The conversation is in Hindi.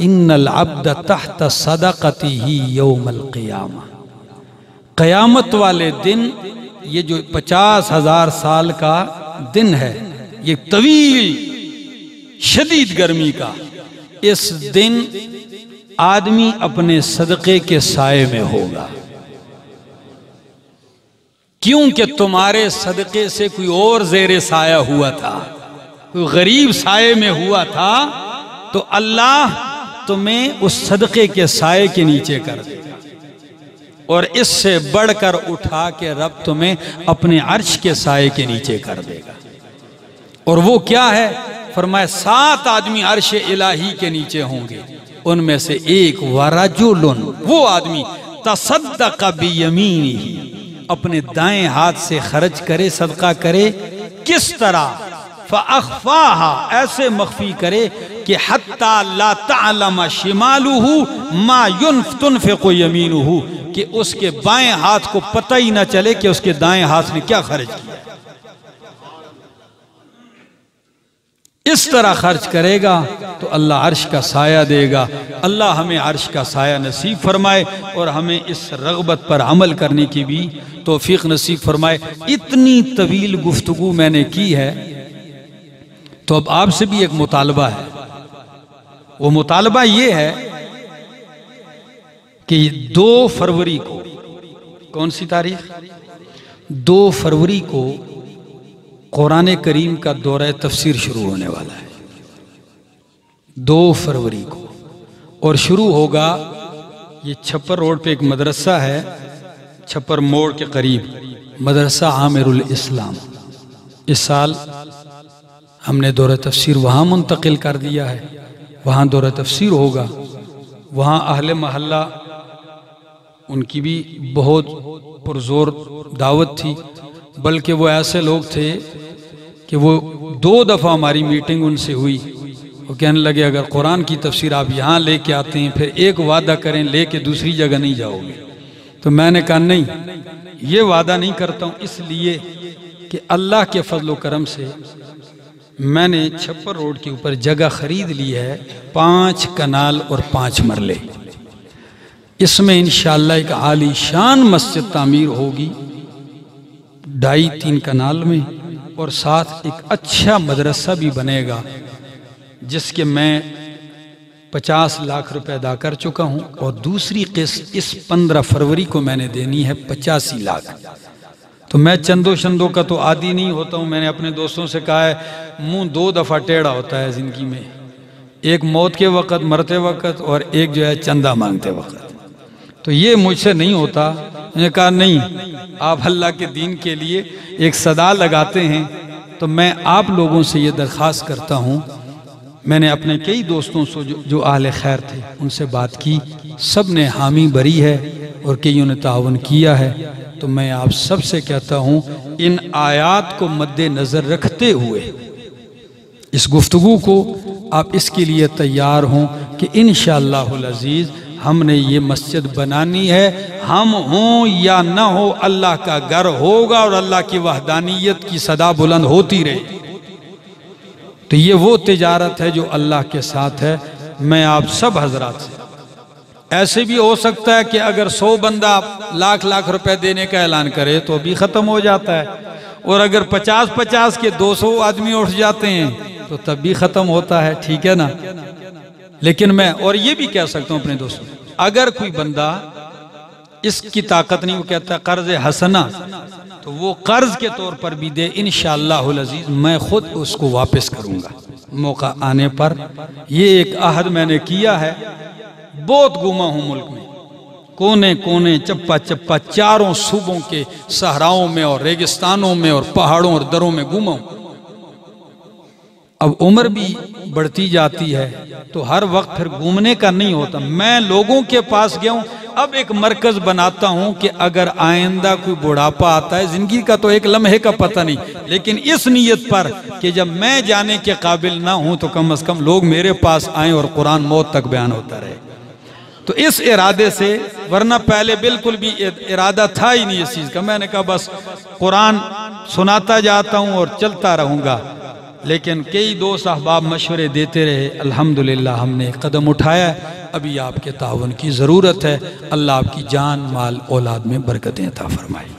इन्नल अब्द तहत सदक़तिही यौमल क़ियामा। क़यामत वाले दिन, ये जो 50,000 साल का दिन है, ये तवील शदीद गर्मी का, इस दिन आदमी अपने सदक़े के साये में होगा। क्योंकि तुम्हारे सदक़े से कोई और ज़ेरे साया हुआ था, कोई गरीब साये में हुआ था, तो अल्लाह तुम्हें उस सदक़े के साये के नीचे कर देगा और इससे बढ़कर उठा के रब तुम्हें अपने अर्श के साये के नीचे कर देगा। और वो क्या है? फरमाया 7 आदमी अर्श इलाही के नीचे होंगे, उनमें से एक वरजुलुन, वो आदमी तसद्दक़ बियमीनिही, अपने दाएं हाथ से खर्च करे, सदका करे। किस तरह? फ़अख़फ़ाहा, ऐसे मख्फी करे कि हत्ता ला तअलम शिमालुहु मा तुनफ़िक़ु यमीनुहु, कि उसके बाएं हाथ को पता ही ना चले कि उसके दाएं हाथ ने क्या खर्च किया। इस तरह खर्च करेगा तो अल्लाह अर्श का साया देगा। अल्लाह हमें अर्श का साया नसीब फरमाए और हमें इस रग़बत पर अमल करने की भी तौफीक नसीब फरमाए। इतनी तवील गुफ्तगू मैंने की है, तो अब आपसे भी एक मुतालबा है। वो मुतालबा ये है कि 2 फरवरी को, कौन सी तारीख? 2 फरवरी को कुरान करीम का दौरा तफसीर शुरू होने वाला है। 2 फरवरी को, और शुरू होगा, ये छप्पर रोड पे एक मदरसा है, छप्पर मोड़ के करीब, मदरसा आमिरुल इस्लाम। इस साल हमने दौरा तफसीर वहाँ मुंतकिल कर दिया है, वहाँ दौरा तफसीर होगा। वहाँ अहले महल्ला, उनकी भी बहुत पुरजोर दावत थी, बल्कि वो ऐसे लोग थे कि वो 2 दफ़ा हमारी मीटिंग उनसे हुई। वो कहने लगे अगर कुरान की तफसीर आप यहाँ लेके आते हैं, फिर एक वादा करें लेके दूसरी जगह नहीं जाओगे। तो मैंने कहा नहीं, ये वादा नहीं करता हूँ, इसलिए कि अल्लाह के फजल करम से मैंने छप्पर रोड के ऊपर जगह खरीद ली है, 5 कनाल और 5 मरले। इसमें इंशाअल्लाह एक आलीशान मस्जिद तामीर होगी 2.5-3 कनाल में, और साथ एक अच्छा मदरसा भी बनेगा, जिसके मैं 50 लाख रुपए अदा कर चुका हूँ, और दूसरी किस्त इस 15 फरवरी को मैंने देनी है 85 लाख। तो मैं चंदो शंदो का तो आदी नहीं होता हूँ। मैंने अपने दोस्तों से कहा है, मुंह 2 दफ़ा टेढ़ा होता है ज़िंदगी में, एक मौत के वक़्त, मरते वक़्त, और एक जो है चंदा मांगते वक़्त। तो ये मुझसे नहीं होता। मैंने कहा नहीं, आप अल्लाह के दीन के लिए एक सदा लगाते हैं, तो मैं आप लोगों से ये दरख्वास्त करता हूँ। मैंने अपने कई दोस्तों से जो अहले खैर थे उनसे बात की, सब ने हामी भरी है और कईयों ने तावन किया है। तो मैं आप सब से कहता हूँ, इन आयात को मद्देनज़र रखते हुए इस गुफ्तगू को आप इसके लिए तैयार हों कि इंशाअल्लाहुल अज़ीज़ हमने ये मस्जिद बनानी है। हम हों या ना हो, अल्लाह का घर होगा और अल्लाह की वहदानियत की सदा बुलंद होती रहे। तो ये वो तिजारत है जो अल्लाह के साथ है। मैं आप सब हजरात से, ऐसे भी हो सकता है कि अगर 100 बंदा लाख रुपए देने का ऐलान करे तो अभी ख़त्म हो जाता है, और अगर 50-50 के 200 आदमी उठ जाते हैं तो तब भी ख़त्म होता है। ठीक है ना? लेकिन मैं और ये भी कह सकता हूँ अपने दोस्तों, अगर कोई बंदा इसकी ताकत नहीं, वो कहता है कर्ज हसना, तो वो कर्ज के तौर पर भी दे, इंशाअल्लाहुल अज़ीज़ मैं खुद उसको वापस करूँगा मौका आने पर। ये एक अहद मैंने किया है। बहुत घूमा हूँ मुल्क में, कोने कोने, चप्पा चप्पा, चारों सूबों के सहराओं में और रेगिस्तानों में और पहाड़ों और दरों में घूमा हूँ। अब उम्र भी बढ़ती जाती है तो हर वक्त फिर घूमने का नहीं होता। मैं लोगों के पास गया हूँ, अब एक मरकज बनाता हूँ कि अगर आइंदा कोई बुढ़ापा आता है, जिंदगी का तो एक लम्हे का पता नहीं, लेकिन इस नीयत पर कि जब मैं जाने के काबिल ना हूँ तो कम से कम लोग मेरे पास आए और कुरान मौत तक बयान होता रहे। तो इस इरादे से, वरना पहले बिल्कुल भी इरादा था ही नहीं इस चीज़ का। मैंने कहा बस कुरान सुनाता जाता हूँ और चलता रहूँगा। लेकिन कई दोस्त अहबाब मशवरे देते रहे, अल्हम्दुलिल्लाह हमने कदम उठाया। अभी आपके ताउन की ज़रूरत है। अल्लाह आपकी जान माल औलाद में बरकतें अता फरमाए।